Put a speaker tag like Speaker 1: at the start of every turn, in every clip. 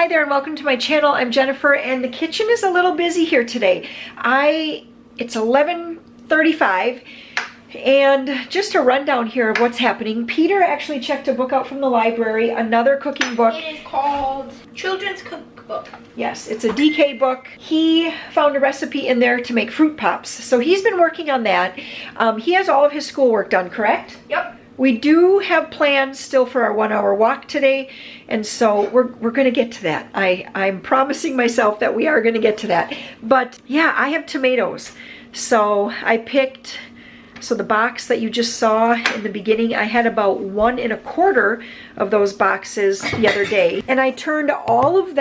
Speaker 1: Hi there and welcome to my channel. I'm Jennifer and the kitchen is a little busy here today. It's 11:35 and just a rundown here of what's happening. Peter actually checked a book out from the library, another cooking book.
Speaker 2: It is called Children's Cookbook.
Speaker 1: Yes, it's a DK book. He found a recipe in there to make fruit pops. So he's been working on that. He has all of his schoolwork done, correct?
Speaker 2: Yep.
Speaker 1: We do have plans still for our 1-hour walk today, and so we're going to get to that. I'm promising myself that we are going to get to that. But yeah, I have tomatoes. So I picked, so the box that you just saw in the beginning, I had about 1 1/4 of those boxes the other day. And I turned all of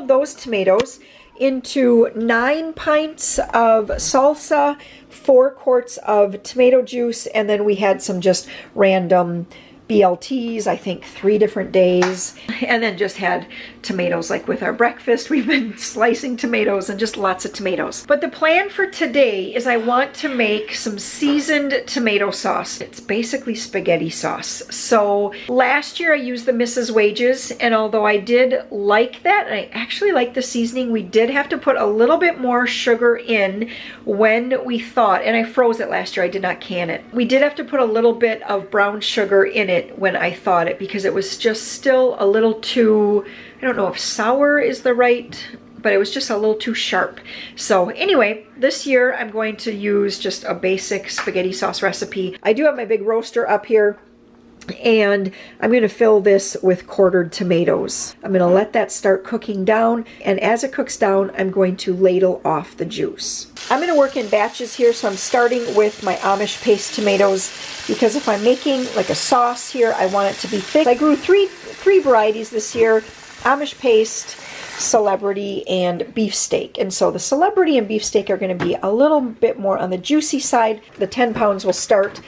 Speaker 1: those tomatoes into 9 pints of salsa, 4 quarts of tomato juice, and then we had some just random BLTs, I think 3 different days, and then just had tomatoes like with our breakfast. We've been slicing tomatoes and just lots of tomatoes. But the plan for today is I want to make some seasoned tomato sauce. It's basically spaghetti sauce. So last year I used the Mrs. Wages, and although I did like that, and I actually like the seasoning, we did have to put a little bit more sugar in when we thought, and I froze it last year, I did not can it. We did have to put a little bit of brown sugar in it when I thought it, because it was just still a little too, I don't know if sour is the right, but it was just a little too sharp. So anyway, this year I'm going to use just a basic spaghetti sauce recipe. I do have my big roaster up here, and I'm going to fill this with quartered tomatoes. I'm going to let that start cooking down, and as it cooks down, I'm going to ladle off the juice. I'm going to work in batches here, so I'm starting with my Amish paste tomatoes, because if I'm making like a sauce here, I want it to be thick. I grew three varieties this year: Amish paste, celebrity, and beefsteak. And so the celebrity and beefsteak are going to be a little bit more on the juicy side. The 10 pounds will start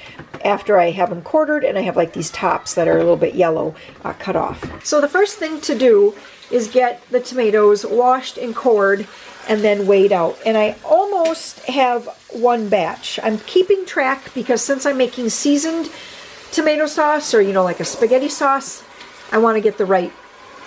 Speaker 1: after I have them quartered, and I have like these tops that are a little bit yellow cut off. So the first thing to do is get the tomatoes washed and cored and then weighed out. And I almost have 1 batch. I'm keeping track because since I'm making seasoned tomato sauce, or like a spaghetti sauce, I want to get the right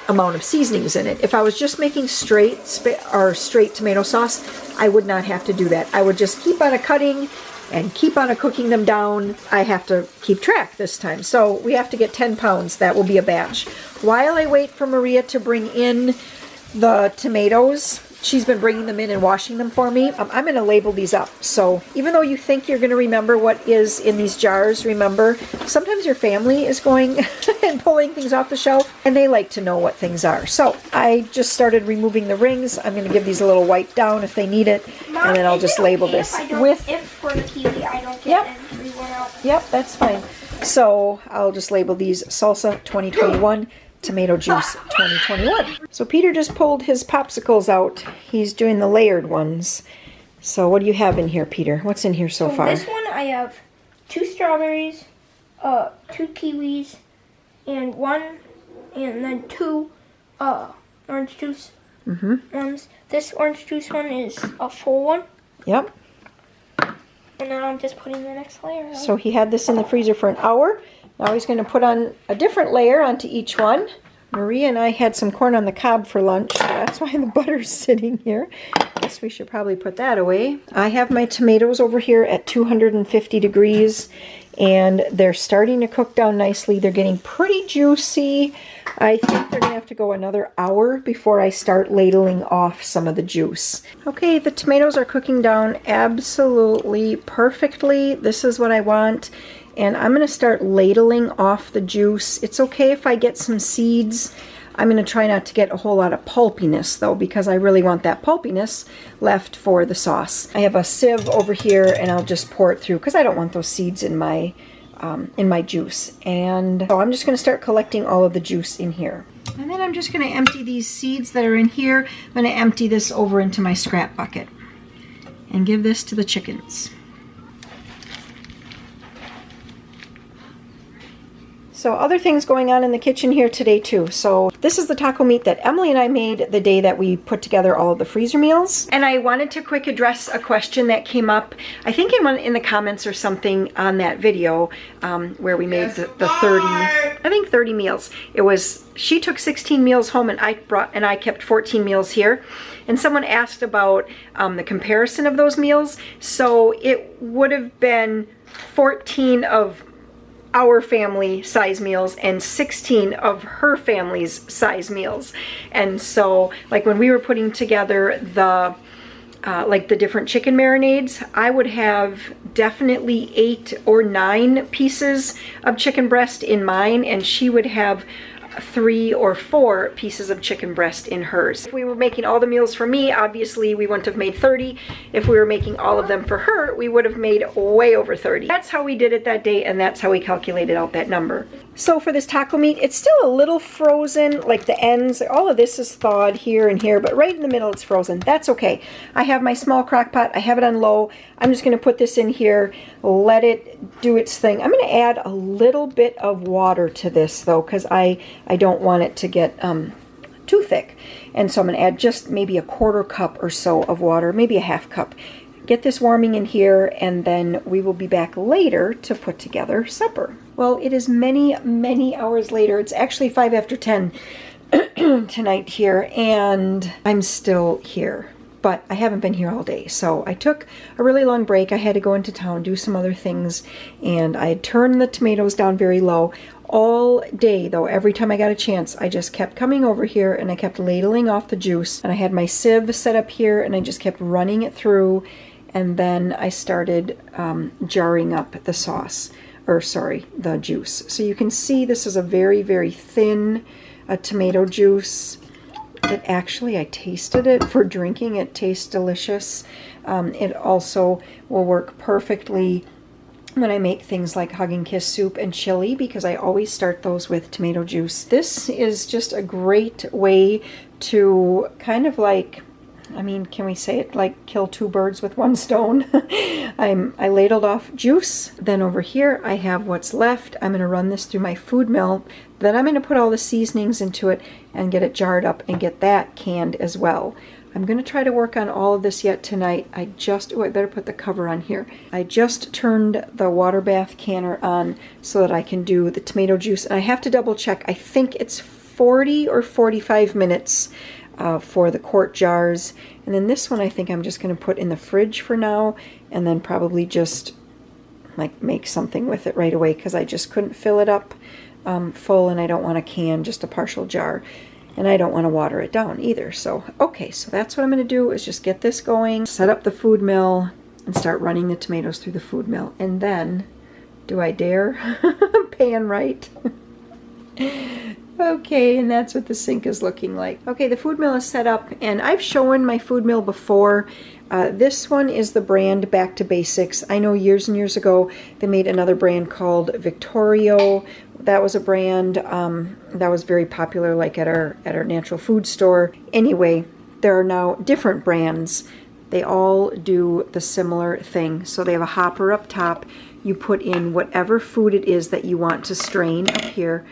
Speaker 1: amount of seasonings in it. If I was just making straight tomato sauce, I would not have to do that. I would just keep on cutting and keep on cooking them down. I have to keep track this time. So we have to get 10 pounds. That will be a batch. While I wait for Maria to bring in the tomatoes, she's been bringing them in and washing them for me. I'm going to label these up. So even though you think you're going to remember what is in these jars, remember, sometimes your family is going and pulling things off the shelf, and they like to know what things are. So I just started removing the rings. I'm going to give these a little wipe down if they need it,
Speaker 2: Mom,
Speaker 1: and then I'll just label this.
Speaker 2: If for the TV I don't get everyone out.
Speaker 1: Yep, that's fine. So I'll just label these Salsa 2021. Tomato juice 2021. So Peter just pulled his popsicles out. He's doing the layered ones. So what do you have in here, Peter? What's in here so far?
Speaker 2: This one I have 2 strawberries, 2 kiwis, and then 2 orange juice ones. This orange juice one is a full one.
Speaker 1: Yep.
Speaker 2: And then I'm just putting the next layer on.
Speaker 1: So he had this in the freezer for an hour. Now he's going to put on a different layer onto each one. Maria and I had some corn on the cob for lunch, so that's why the butter's sitting here. Guess we should probably put that away. I have my tomatoes over here at 250 degrees, and they're starting to cook down nicely. They're getting pretty juicy. I think they're going to have to go another hour before I start ladling off some of the juice. Okay, the tomatoes are cooking down absolutely perfectly. This is what I want. And I'm going to start ladling off the juice. It's okay if I get some seeds. I'm going to try not to get a whole lot of pulpiness though, because I really want that pulpiness left for the sauce. I have a sieve over here, and I'll just pour it through because I don't want those seeds in my juice. And so I'm just going to start collecting all of the juice in here. And then I'm just going to empty these seeds that are in here. I'm going to empty this over into my scrap bucket and give this to the chickens. So So other things going on in the kitchen here today too. So this is the taco meat that Emily and I made the day that we put together all of the freezer meals. And I wanted to quick address a question that came up, I think in the comments or something on that video where we made the 30 meals. It was, she took 16 meals home and I kept 14 meals here. And someone asked about the comparison of those meals. So it would have been 14 of our family size meals and 16 of her family's size meals. And so like when we were putting together the like the different chicken marinades, I would have definitely 8 or 9 pieces of chicken breast in mine, and she would have 3 or 4 pieces of chicken breast in hers. If we were making all the meals for me, obviously we wouldn't have made 30. If we were making all of them for her, we would have made way over 30. That's how we did it that day, and that's how we calculated out that number. So for this taco meat, it's still a little frozen, like the ends. All of this is thawed here and here, but right in the middle it's frozen. That's okay. I have my small crock pot. I have it on low. I'm just going to put this in here, let it do its thing. I'm going to add a little bit of water to this though, because I don't want it to get too thick. And so I'm going to add just maybe a 1/4 cup or so of water, maybe a 1/2 cup. Get this warming in here, and then we will be back later to put together supper. Well, it is many, many hours later. It's actually 5 after 10 tonight here, and I'm still here. But I haven't been here all day, so I took a really long break. I had to go into town, do some other things, and I had turned the tomatoes down very low. All day though, every time I got a chance, I just kept coming over here and I kept ladling off the juice, and I had my sieve set up here and I just kept running it through, and then I started jarring up the sauce, or sorry, the juice. So you can see this is a very, very thin tomato juice. It actually, I tasted it for drinking. It tastes delicious. It also will work perfectly when I make things like Hug and Kiss soup and chili, because I always start those with tomato juice. This is just a great way to kind of like, I mean, can we say it like kill 2 birds with 1 stone? I ladled off juice. Then over here I have what's left. I'm going to run this through my food mill. Then I'm going to put all the seasonings into it and get it jarred up and get that canned as well. I'm going to try to work on all of this yet tonight. I better put the cover on here. I just turned the water bath canner on so that I can do the tomato juice. And I have to double check. I think it's 40 or 45 minutes for the quart jars. And then this one I think I'm just going to put in the fridge for now, and then probably just like make something with it right away, because I just couldn't fill it up full, and I don't want to can just a partial jar. And I don't want to water it down either. So, okay, so that's what I'm going to do, is just get this going, set up the food mill, and start running the tomatoes through the food mill. And then, do I dare? Pan right. Okay, and that's what the sink is looking like. Okay, the food mill is set up, and I've shown my food mill before. This one is the brand Back to Basics. I know years and years ago they made another brand called Victorio. That was a brand that was very popular, like at our natural food store. Anyway, there are now different brands. They all do the similar thing. So they have a hopper up top. You put in whatever food it is that you want to strain up here.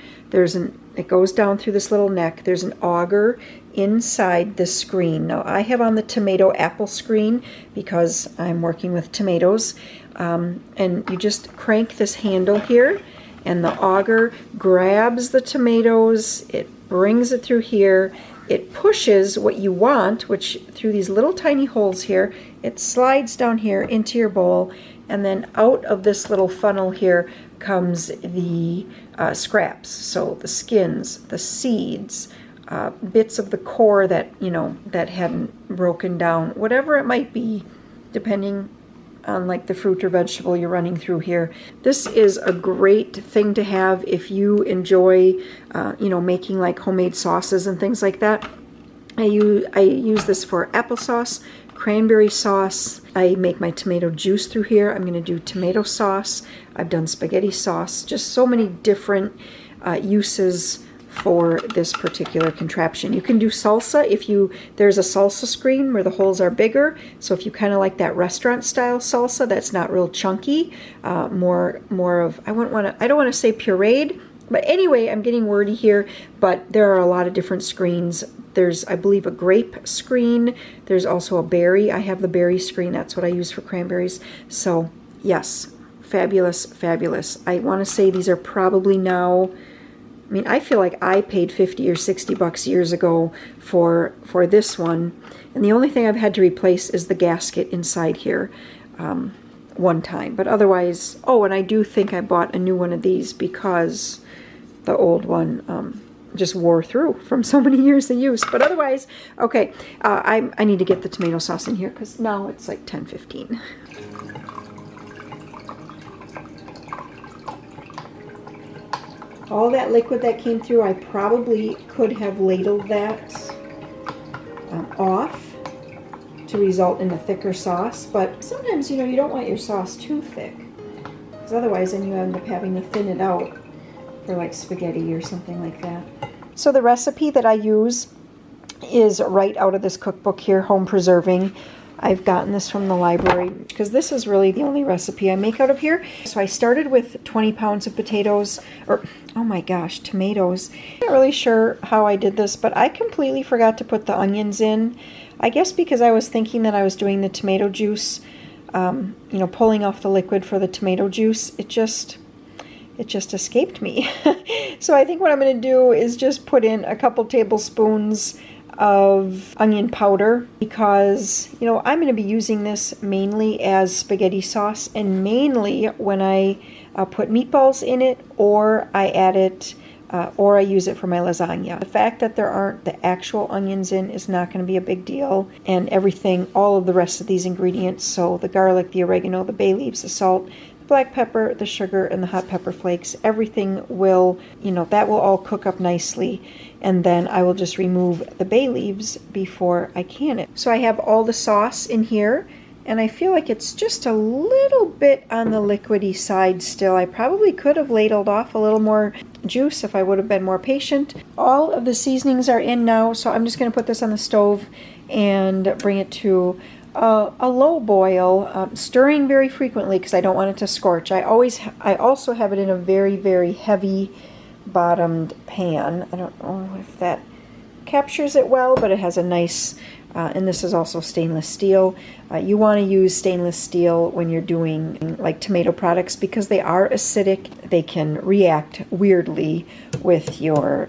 Speaker 1: It goes down through this little neck. There's an auger inside the screen. Now I have on the tomato apple screen because I'm working with tomatoes. And you just crank this handle here, and the auger grabs the tomatoes. It brings it through here. It pushes what you want, which through these little tiny holes here, it slides down here into your bowl, and then out of this little funnel here comes the scraps. So the skins, the seeds, bits of the core that, that hadn't broken down, whatever it might be, depending on like the fruit or vegetable you're running through here. This is a great thing to have if you enjoy, making like homemade sauces and things like that. I use this for applesauce, cranberry sauce. I make my tomato juice through here. I'm going to do tomato sauce. I've done spaghetti sauce. Just so many different uses for this particular contraption. You can do salsa there's a salsa screen where the holes are bigger. So if you kind of like that restaurant style salsa that's not real chunky, more of, I don't want to say pureed. But anyway, I'm getting wordy here, but there are a lot of different screens. There's, I believe, a grape screen. There's also a berry. I have the berry screen. That's what I use for cranberries. So, yes, fabulous, fabulous. I want to say these are probably now, I mean, I feel like I paid 50 or 60 bucks years ago for this one. And the only thing I've had to replace is the gasket inside here one time. But otherwise, oh, and I do think I bought a new one of these because the old one just wore through from so many years of use. But otherwise, okay, I need to get the tomato sauce in here because now it's like 10:15. All that liquid that came through, I probably could have ladled that off to result in a thicker sauce, but sometimes, you know, you don't want your sauce too thick because otherwise then you end up having to thin it out for like spaghetti or something like that. So the recipe that I use is right out of this cookbook here, Home Preserving. I've gotten this from the library because this is really the only recipe I make out of here. So I started with 20 pounds of potatoes, or oh my gosh, tomatoes. I'm not really sure how I did this, but I completely forgot to put the onions in. I guess because I was thinking that I was doing the tomato juice, you know, pulling off the liquid for the tomato juice. It just escaped me. So I think what I'm going to do is just put in a couple tablespoons of onion powder because, you know, I'm going to be using this mainly as spaghetti sauce and mainly when I put meatballs in it or I add it or I use it for my lasagna. The fact that there aren't the actual onions in is not going to be a big deal, and everything, all of the rest of these ingredients, so the garlic, the oregano, the bay leaves, the salt, black pepper, the sugar, and the hot pepper flakes, everything will, you know, that will all cook up nicely. And then I will just remove the bay leaves before I can it. So I have all the sauce in here, and I feel like it's just a little bit on the liquidy side still. I probably could have ladled off a little more juice if I would have been more patient. All of the seasonings are in now, so I'm just going to put this on the stove and bring it to a low boil, stirring very frequently because I don't want it to scorch. I also have it in a very, very heavy bottomed pan. I don't know if that captures it well, but it has a nice, and this is also stainless steel. You want to use stainless steel when you're doing like tomato products because they are acidic. They can react weirdly with your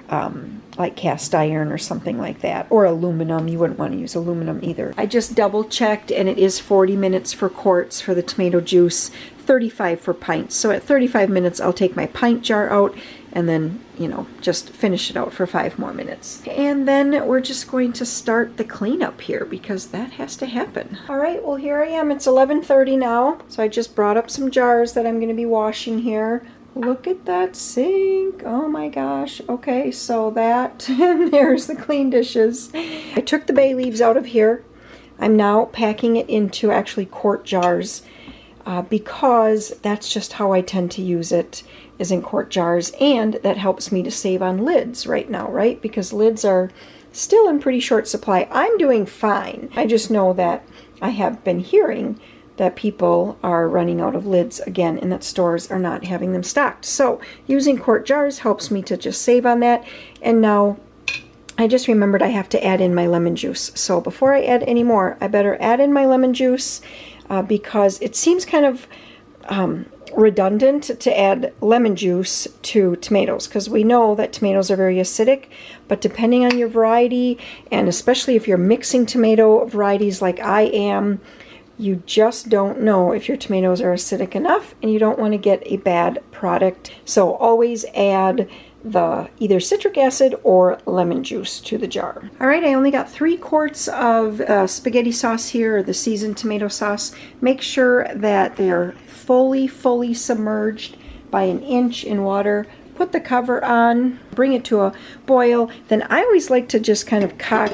Speaker 1: like cast iron or something like that, or aluminum. You wouldn't want to use aluminum either. I just double checked and it is 40 minutes for quarts for the tomato juice, 35 for pints. So at 35 minutes I'll take my pint jar out and then, you know, just finish it out for 5 more minutes. And then we're just going to start the cleanup here because that has to happen. All right, well here I am. It's 11:30 now. So I just brought up some jars that I'm going to be washing here. Look at that sink. Oh my gosh. Okay, so that, and there's the clean dishes. I took the bay leaves out of here. I'm now packing it into actually quart jars because that's just how I tend to use it, is in quart jars. And that helps me to save on lids right now, right? Because lids are still in pretty short supply. I'm doing fine. I just know that I have been hearing that people are running out of lids again and that stores are not having them stocked. So using quart jars helps me to just save on that. And now I just remembered I have to add in my lemon juice. So before I add any more, I better add in my lemon juice because it seems kind of redundant to add lemon juice to tomatoes because we know that tomatoes are very acidic, but depending on your variety, and especially if you're mixing tomato varieties like I am, you just don't know if your tomatoes are acidic enough and you don't want to get a bad product. So always add the either citric acid or lemon juice to the jar. All right, I only got 3 quarts of spaghetti sauce here, or the seasoned tomato sauce. Make sure that they're fully submerged by 1 inch in water. Put the cover on, bring it to a boil. Then I always like to just kind of cock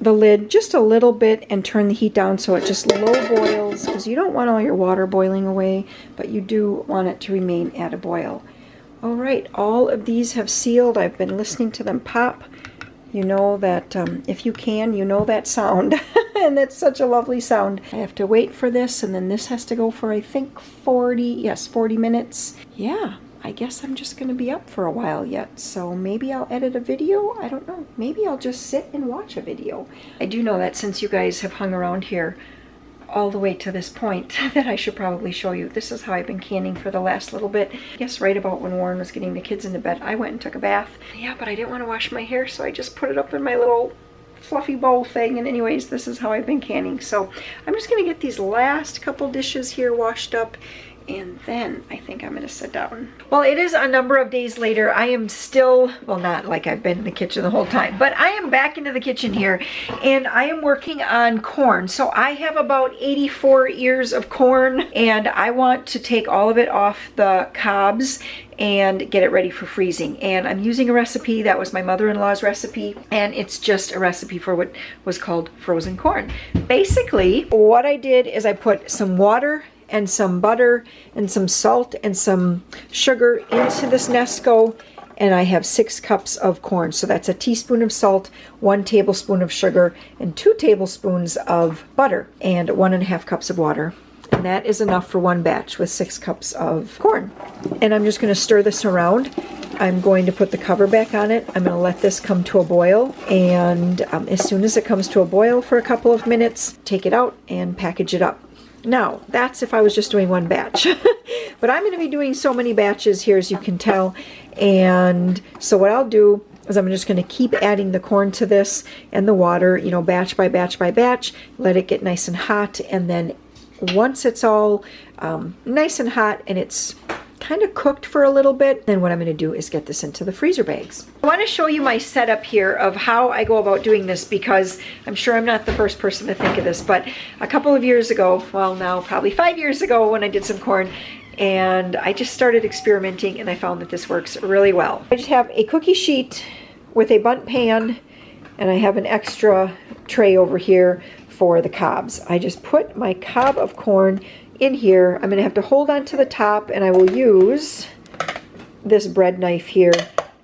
Speaker 1: the lid just a little bit and turn the heat down so it just low boils, because you don't want all your water boiling away, but you do want it to remain at a boil. All right, all of these have sealed. I've been listening to them pop. You know that if you can, you know that sound. And that's such a lovely sound. I have to wait for this, and then this has to go for, I think, 40 minutes. Yeah, I guess I'm just going to be up for a while yet, so maybe I'll edit a video. I don't know. Maybe I'll just sit and watch a video. I do know that since you guys have hung around here all the way to this point, that I should probably show you. This is how I've been canning for the last little bit. I guess right about when Warren was getting the kids into bed, I went and took a bath. Yeah, but I didn't want to wash my hair, so I just put it up in my little fluffy bowl thing. And anyways, this is how I've been canning. So I'm just going to get these last couple dishes here washed up, and then I think I'm going to sit down. Well, it is a number of days later. I am still, well, not like I've been in the kitchen the whole time, but I am back into the kitchen here, and I am working on corn. So I have about 84 ears of corn, and I want to take all of it off the cobs and get it ready for freezing. And I'm using a recipe that was my mother-in-law's recipe, and it's just a recipe for what was called frozen corn. Basically, what I did is I put some water and some butter and some salt and some sugar into this Nesco, and I have 6 cups of corn. So that's a teaspoon of salt, 1 tablespoon of sugar, and 2 tablespoons of butter, and 1.5 cups of water. And that is enough for one batch with 6 cups of corn. And I'm just going to stir this around. I'm going to put the cover back on it. I'm going to let this come to a boil, and as soon as it comes to a boil for a couple of minutes, take it out and package it up. Now, that's if I was just doing one batch. But I'm going to be doing so many batches here, as you can tell. And so what I'll do is I'm just going to keep adding the corn to this and the water, you know, batch by batch by batch. Let it get nice and hot. And then once it's all nice and hot and it's kind of cooked for a little bit, then what I'm going to do is get this into the freezer bags. I want to show you my setup here of how I go about doing this, because I'm sure I'm not the first person to think of this, but a couple of years ago, well now probably 5 years ago, when I did some corn, and I just started experimenting, and I found that this works really well. I just have a cookie sheet with a bundt pan, and I have an extra tray over here for the cobs. I just put my cob of corn in here. I'm going to have to hold on to the top, and I will use this bread knife here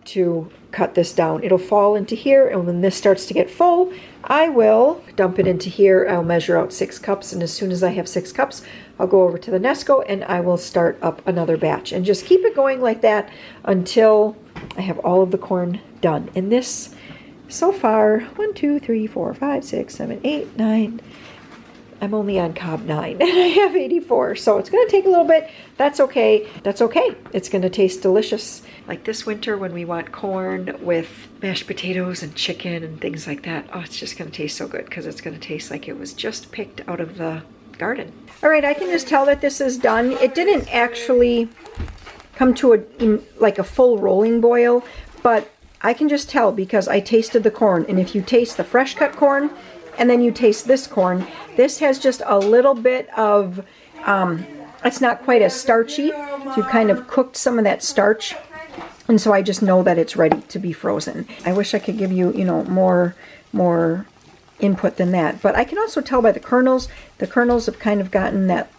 Speaker 1: to cut this down. It'll fall into here, and when this starts to get full, I will dump it into here. I'll measure out 6 cups, and as soon as I have 6 cups, I'll go over to the Nesco and I will start up another batch, and just keep it going like that until I have all of the corn done. And this, so far, 1, 2, 3, 4, 5, 6, 7, 8, 9, I'm only on cob 9, and I have 84, so it's going to take a little bit. That's okay. That's okay. It's going to taste delicious. Like this winter when we want corn with mashed potatoes and chicken and things like that. Oh, it's just going to taste so good, because it's going to taste like it was just picked out of the garden. All right, I can just tell that this is done. It didn't actually come to like a full rolling boil, but I can just tell because I tasted the corn. And if you taste the fresh cut corn, and then you taste this corn, this has just a little bit of, it's not quite as starchy. So you've kind of cooked some of that starch. And so I just know that it's ready to be frozen. I wish I could give you, you know, more input than that. But I can also tell by the kernels have kind of gotten that,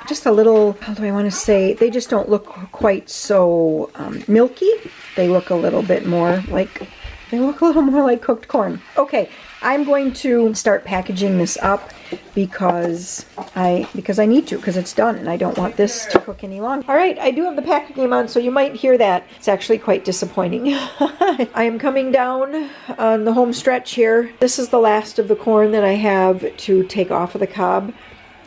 Speaker 1: just a little, how do I want to say, they just don't look quite so milky. They look a little bit more like, they look a little more like cooked corn. Okay, I'm going to start packaging this up because I need to, because it's done and I don't want this to cook any longer. All right, I do have the packaging on, so you might hear that. It's actually quite disappointing. I am coming down on the home stretch here. This is the last of the corn that I have to take off of the cob.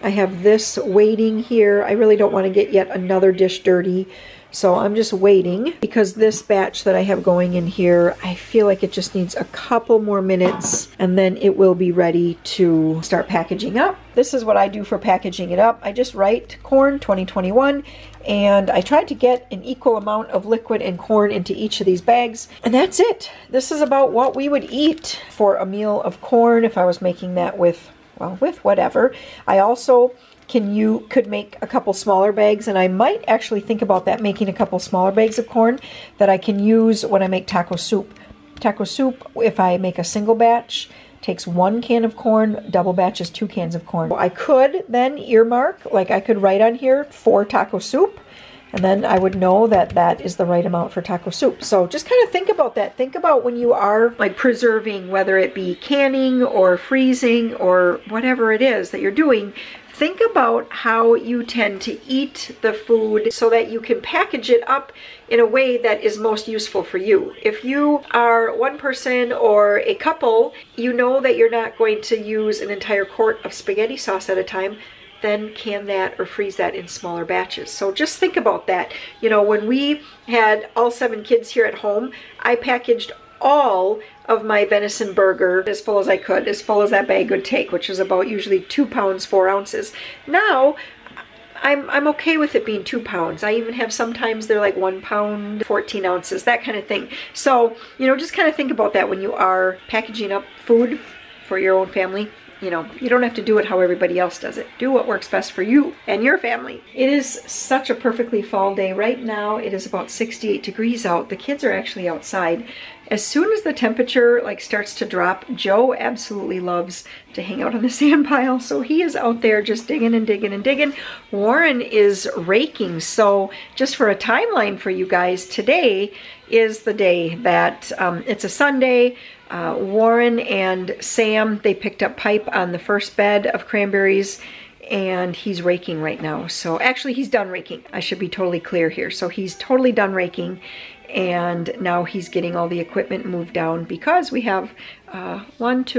Speaker 1: I have this waiting here. I really don't want to get yet another dish dirty. So I'm just waiting, because this batch that I have going in here, I feel like it just needs a couple more minutes, and then it will be ready to start packaging up. This is what I do for packaging it up. I just write corn 2021, and I tried to get an equal amount of liquid and corn into each of these bags, and that's it. This is about what we would eat for a meal of corn if I was making that with, well, with whatever. I also could make a couple smaller bags, and I might actually think about that, making a couple smaller bags of corn that I can use when I make taco soup. Taco soup, if I make a single batch, takes 1 can of corn, double batch is 2 cans of corn. I could then earmark, like I could write on here for taco soup, and then I would know that that is the right amount for taco soup. So just kind of think about that. Think about when you are like preserving, whether it be canning or freezing or whatever it is that you're doing. think about how you tend to eat the food so that you can package it up in a way that is most useful for you. If you are one person or a couple, you know that you're not going to use an entire quart of spaghetti sauce at a time, then can that or freeze that in smaller batches. So just think about that. You know, when we had all 7 kids here at home, I packaged all of my venison burger as full as I could, as full as that bag would take, which was about usually 2 pounds, 4 ounces. Now, I'm okay with it being 2 pounds. I even have sometimes they're like 1 pound, 14 ounces, that kind of thing. So, you know, just kind of think about that when you are packaging up food for your own family. You know, you don't have to do it how everybody else does it. Do what works best for you and your family. It is such a perfectly fall day. Right now, it is about 68 degrees out. The kids are actually outside. As soon as the temperature starts to drop, Joe absolutely loves to hang out on the sand pile. So he is out there just digging and digging and digging. Warren is raking. So just for a timeline for you guys, today is the day that it's a Sunday. Warren and Sam, they picked up pipe on the first bed of cranberries, and he's raking right now. So actually he's done raking. I should be totally clear here. So he's totally done raking, and now he's getting all the equipment moved down because we have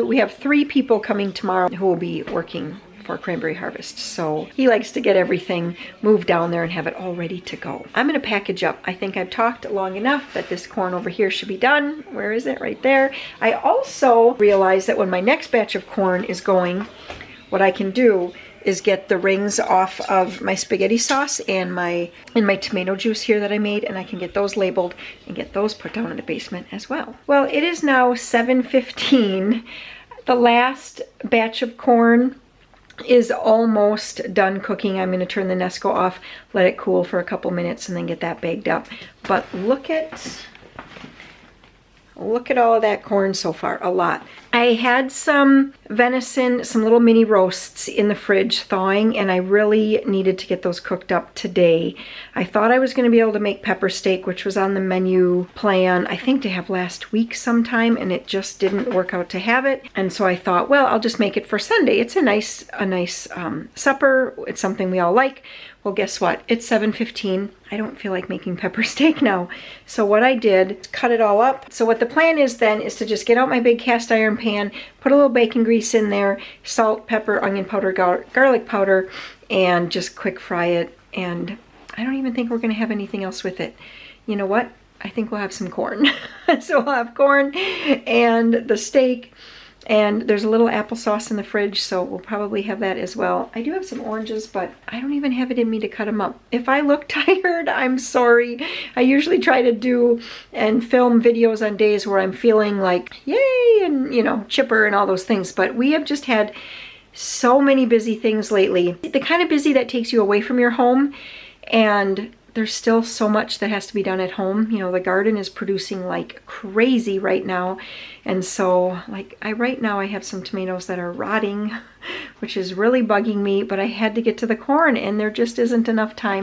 Speaker 1: we have 3 people coming tomorrow who will be working for cranberry harvest. So he likes to get everything moved down there and have it all ready to go. I'm going to package up. I think I've talked long enough that this corn over here should be done. Where is it? Right there. I also realized that when my next batch of corn is going, what I can do is get the rings off of my spaghetti sauce and my tomato juice here that I made, and I can get those labeled and get those put down in the basement as well. Well, it is now 7:15. The last batch of corn is almost done cooking. I'm going to turn the Nesco off, let it cool for a couple minutes, and then get that bagged up. But look at all of that corn so far, a lot. I had some venison, some little mini roasts in the fridge thawing, and I really needed to get those cooked up today. I thought I was going to be able to make pepper steak, which was on the menu plan, I think, to have last week sometime, and it just didn't work out to have it. And so I thought, well, I'll just make it for Sunday. It's a nice supper. It's something we all like. Well, guess what? It's 7:15. I don't feel like making pepper steak now. So what I did, cut it all up. So what the plan is then is to just get out my big cast iron pan, put a little bacon grease in there, salt, pepper, onion powder, garlic powder, and just quick fry it. And I don't even think we're going to have anything else with it. You know what? I think we'll have some corn. So we'll have corn and the steak. And there's a little applesauce in the fridge, so we'll probably have that as well. I do have some oranges, but I don't even have it in me to cut them up. If I look tired, I'm sorry. I usually try to do and film videos on days where I'm feeling like, yay, and, you know, chipper and all those things. But we have just had so many busy things lately. The kind of busy that takes you away from your home, and there's still so much that has to be done at home. You know, the garden is producing like crazy right now. And so right now I have some tomatoes that are rotting, which is really bugging me, but I had to get to the corn and there just isn't enough time.